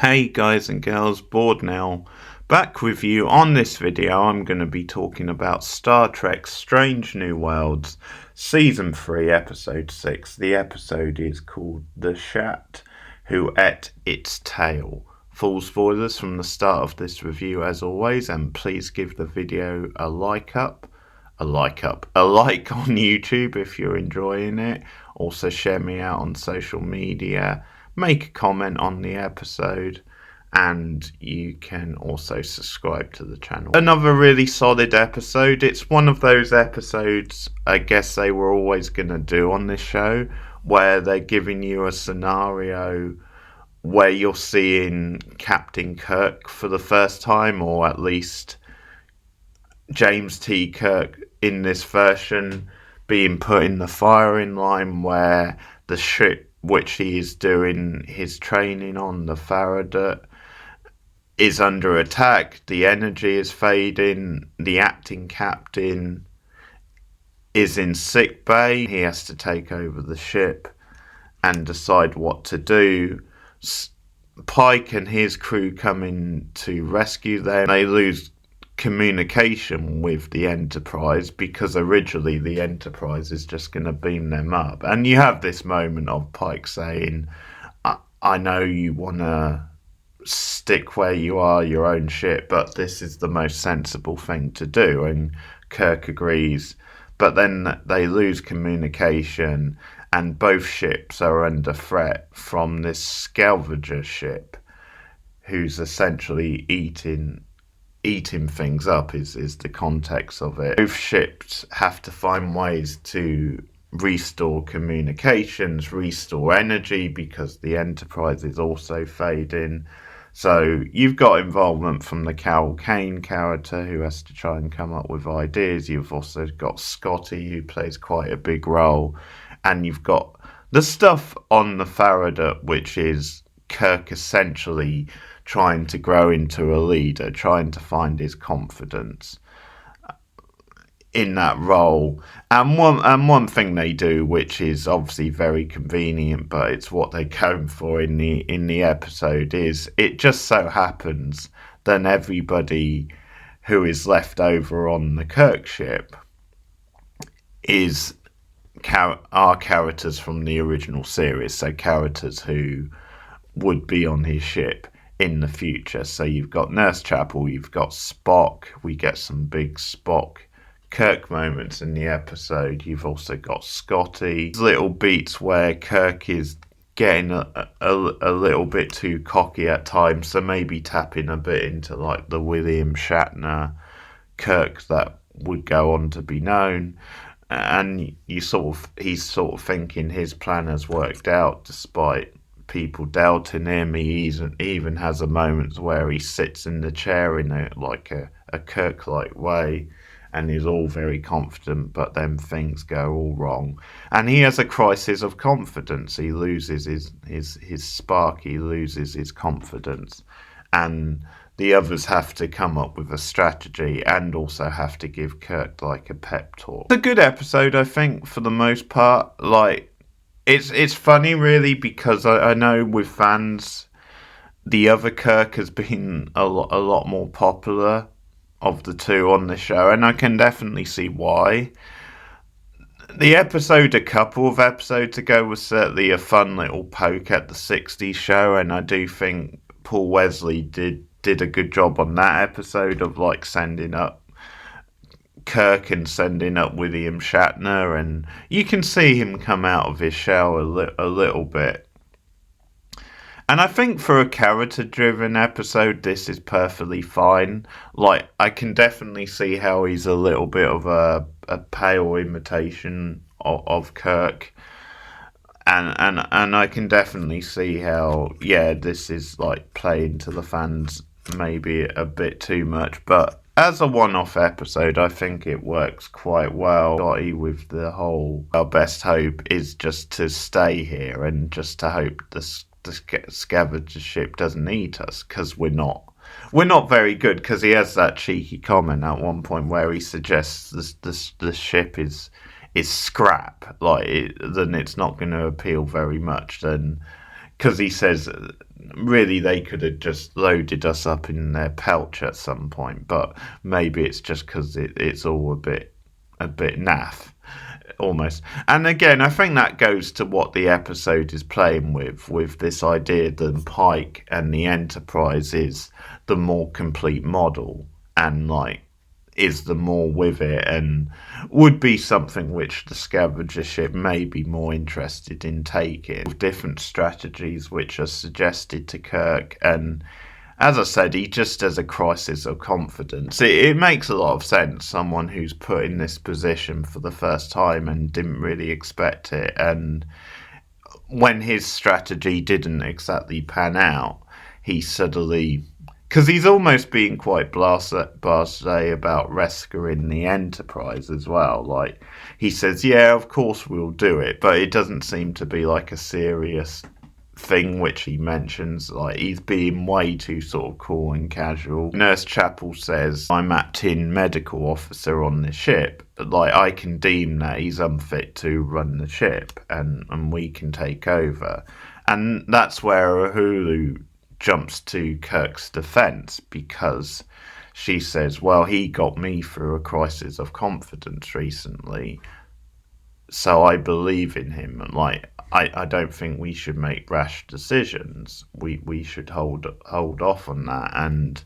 Hey guys and girls, Bored now. Back with you. On this video I'm going to be talking about Star Trek Strange New Worlds Season 3 Episode 6. The episode is called The Shat Who Ate Its Tail. Full spoilers from the start of this review as always, and please give the video a like on YouTube if you're enjoying it. Also share me out on social media. Make a comment on the episode, and you can also subscribe to the channel. Another really solid episode. It's one of those episodes I guess they were always going to do on this show, where they're giving you a scenario where you're seeing Captain Kirk for the first time, or at least James T. Kirk in this version being put in the firing line, where the ship which he is doing his training on, the Sehlat, is under attack. The energy is fading. The acting captain is in sick bay. He has to take over the ship and decide what to do. Pike and his crew come in to rescue them. They lose communication with the Enterprise, because originally the Enterprise is just going to beam them up, and you have this moment of Pike saying, I know you want to stick where you are, your own ship, but this is the most sensible thing to do, and Kirk agrees. But then they lose communication, and both ships are under threat from this scavenger ship who's essentially eating things up is the context of it. Both ships have to find ways to restore communications, restore energy, because the Enterprise is also fading. So you've got involvement from the Carol Kane character, who has to try and come up with ideas. You've also got Scotty, who plays quite a big role. And you've got the stuff on the Sehlat, which is Kirk essentially trying to grow into a leader, trying to find his confidence in that role. And one thing they do, which is obviously very convenient, but it's what they're going for in the episode, is it just so happens that everybody who is left over on the Kirk ship are characters from the original series, so characters who would be on his ship in the future. So you've got Nurse Chapel, you've got Spock. We get some big Spock Kirk moments in the episode. You've also got Scotty. Little beats where Kirk is getting a little bit too cocky at times, so maybe tapping a bit into like the William Shatner Kirk that would go on to be known. And he's sort of thinking his plan has worked out despite people doubting him. He even has a moment where he sits in the chair in a Kirk-like way, and he's all very confident, but then things go all wrong, and he has a crisis of confidence. He loses his spark, he loses his confidence, and the others have to come up with a strategy and also have to give Kirk like a pep talk. It's a good episode, I think, for the most part. Like, It's funny, really, because I know with fans, the other Kirk has been a lot more popular of the two on the show, and I can definitely see why. The episode a couple of episodes ago was certainly a fun little poke at the 60s show, and I do think Paul Wesley did a good job on that episode of like sending up Kirk and sending up William Shatner, and you can see him come out of his shell a little bit. And I think for a character-driven episode, this is perfectly fine. Like, I can definitely see how he's a little bit of a pale imitation of Kirk, and I can definitely see how, yeah, this is like playing to the fans maybe a bit too much, but as a one-off episode, I think it works quite well. Scotty with the whole, our best hope is just to stay here and just to hope the scavenger ship doesn't eat us, because we're not very good. Because he has that cheeky comment at one point where he suggests the ship is scrap, then it's not going to appeal very much. Then because he says really they could have just loaded us up in their pouch at some point, but maybe it's just because it's all a bit naff almost. And again, I think that goes to what the episode is playing with this idea that Pike and the Enterprise is the more complete model, and like is the more with it, and would be something which the scavenger ship may be more interested in taking, with different strategies which are suggested to Kirk. And as I said, he just has a crisis of confidence. It makes a lot of sense, someone who's put in this position for the first time and didn't really expect it, and when his strategy didn't exactly pan out, he suddenly, because he's almost being quite blasé about rescuing the Enterprise as well. Like, he says, yeah, of course we'll do it, but it doesn't seem to be like a serious thing which he mentions. Like, he's being way too sort of cool and casual. Nurse Chapel says, I'm acting medical officer on the ship, but like I can deem that he's unfit to run the ship, and we can take over. And that's where Uhuru jumps to Kirk's defense, because she says, well, he got me through a crisis of confidence recently, so I believe in him. And like, I don't think we should make rash decisions. We should hold off on that and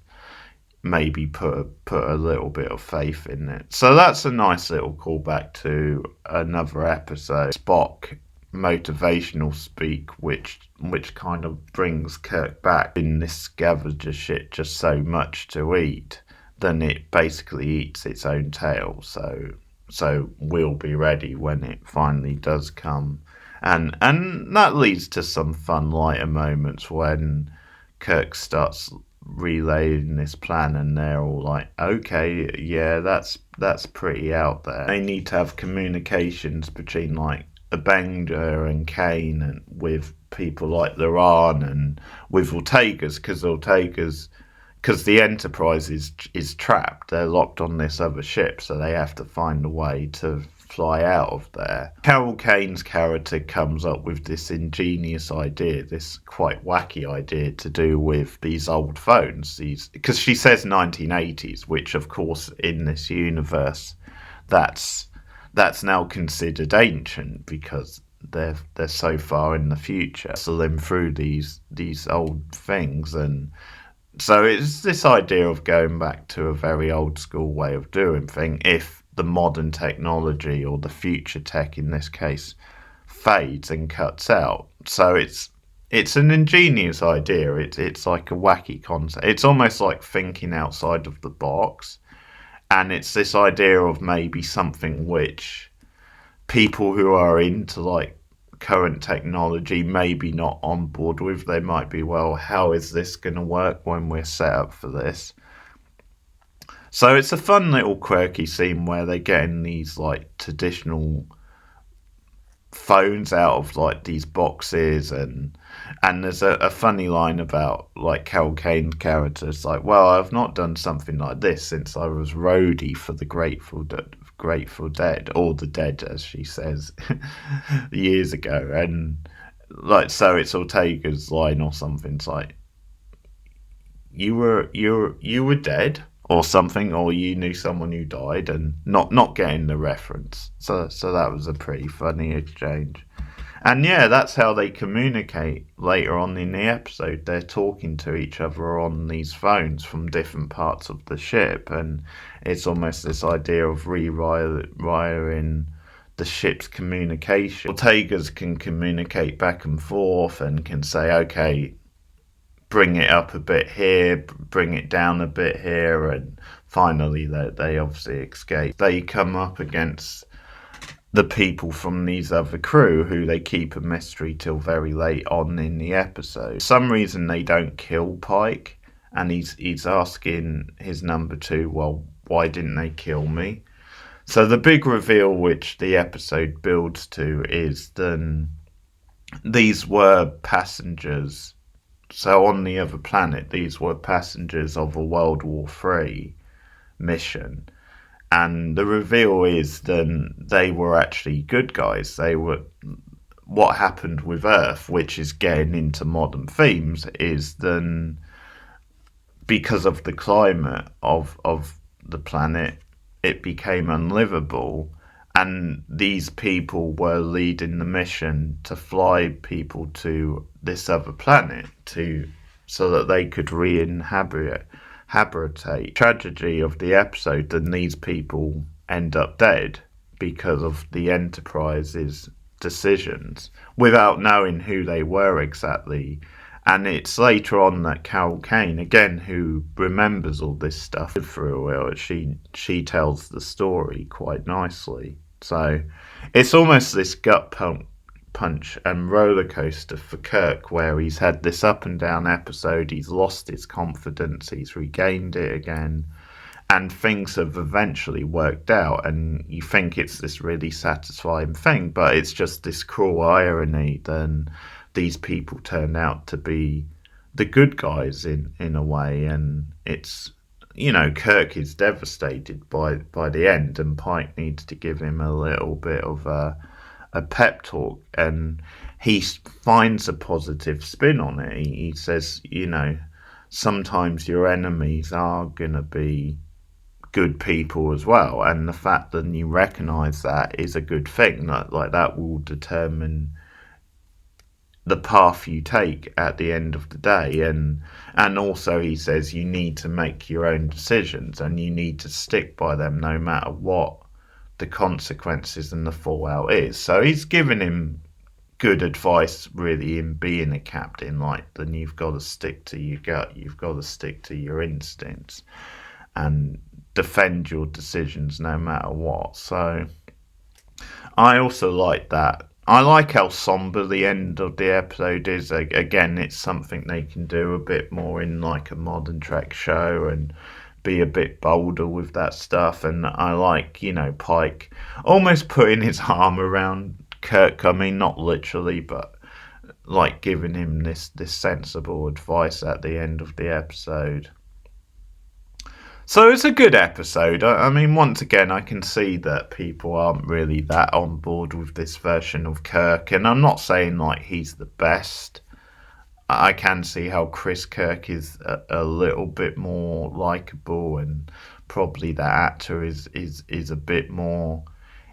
maybe put a little bit of faith in it. So that's a nice little callback to another episode, Spock motivational speak, which kind of brings Kirk back. In this scavenger shit just so much to eat, then it basically eats its own tail. So we'll be ready when it finally does come. And that leads to some fun lighter moments when Kirk starts relaying this plan, and they're all like, okay, yeah, that's pretty out there. They need to have communications between like Bender and Kane, and with people like Laran, and with Ortega's, because the Enterprise is trapped. They're locked on this other ship, so they have to find a way to fly out of there. Carol Kane's character comes up with this ingenious idea, this quite wacky idea to do with these old phones. Because she says 1980s, which of course in this universe, that's now considered ancient because they're so far in the future. So them through these old things, and so it's this idea of going back to a very old school way of doing things if the modern technology, or the future tech in this case, fades and cuts out. So it's an ingenious idea. It's like a wacky concept. It's almost like thinking outside of the box. And it's this idea of maybe something which people who are into like current technology maybe not on board with. They might be, well, how is this going to work when we're set up for this? So it's a fun little quirky scene where they get in these like traditional phones out of like these boxes, and there's a funny line about like Carol Kane's character. It's like, well, I've not done something like this since I was roadie for the Grateful Dead, or the Dead as she says, years ago. And like, so it's Ortega's line or something. It's like, you were dead or something, or you knew someone who died, and not getting the reference. So that was a pretty funny exchange. And yeah, that's how they communicate later on in the episode. They're talking to each other on these phones from different parts of the ship, and it's almost this idea of rewiring the ship's communication. Ortega's can communicate back and forth and can say, okay, bring it up a bit here, bring it down a bit here, and finally they obviously escape. They come up against the people from these other crew who they keep a mystery till very late on in the episode. For some reason they don't kill Pike, and he's asking his number two, well, why didn't they kill me? So the big reveal which the episode builds to is then these were passengers. So on the other planet, these were passengers of a World War III mission. And the reveal is then they were actually good guys. They were what happened with Earth, which is getting into modern themes, is then because of the climate of the planet, it became unlivable, and these people were leading the mission to fly people to this other planet so that they could habitate. Tragedy of the episode, then these people end up dead because of the Enterprise's decisions without knowing who they were exactly. And it's later on that Carol Kane, again, who remembers all this stuff through it, she tells the story quite nicely. So it's almost this gut punch and roller coaster for Kirk, where he's had this up and down episode, he's lost his confidence, he's regained it again, and things have eventually worked out, and you think it's this really satisfying thing, but it's just this cruel irony. Then these people turn out to be the good guys in a way, and it's, you know, Kirk is devastated by the end, and Pike needs to give him a little bit of a pep talk, and he finds a positive spin on it. He says, you know, sometimes your enemies are going to be good people as well, and the fact that you recognize that is a good thing. Like that will determine the path you take at the end of the day. And also he says you need to make your own decisions, and you need to stick by them no matter what the consequences and the fallout is. So he's giving him good advice really in being a captain. Like, then you've got to stick to your gut, you've got to stick to your instincts and defend your decisions no matter what. So I also like that. I like how somber the end of the episode is. Again, it's something they can do a bit more in like a modern Trek show and be a bit bolder with that stuff. And I like, you know, Pike almost putting his arm around Kirk. I mean, not literally, but like giving him this sensible advice at the end of the episode. So it's a good episode. I mean, once again, I can see that people aren't really that on board with this version of Kirk, and I'm not saying like he's the best. I can see how Chris Kirk is a little bit more likable, and probably that actor is a bit more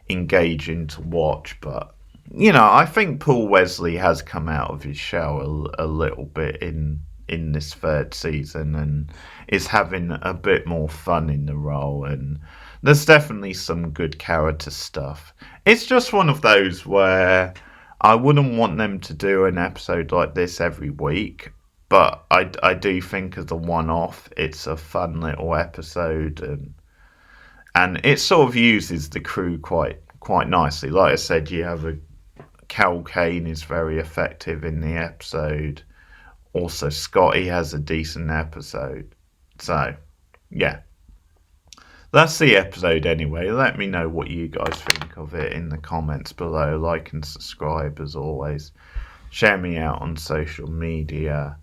engaging to watch. But you know, I think Paul Wesley has come out of his shell a little bit in this third season, and is having a bit more fun in the role, and there's definitely some good character stuff. It's just one of those where I wouldn't want them to do an episode like this every week, but I do think as a one-off it's a fun little episode, and it sort of uses the crew quite nicely. Like I said, you have Cal Kane is very effective in the episode. Also, Scotty has a decent episode. So, yeah. That's the episode anyway. Let me know what you guys think of it in the comments below. Like and subscribe as always. Share me out on social media.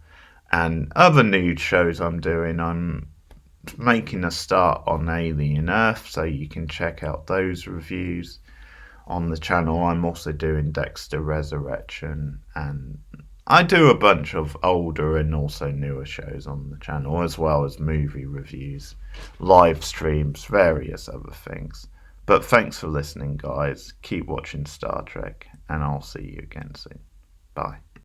And other nude shows I'm doing, I'm making a start on Alien Earth, so you can check out those reviews on the channel. I'm also doing Dexter Resurrection, and I do a bunch of older and also newer shows on the channel, as well as movie reviews, live streams, various other things. But thanks for listening, guys. Keep watching Star Trek, and I'll see you again soon. Bye.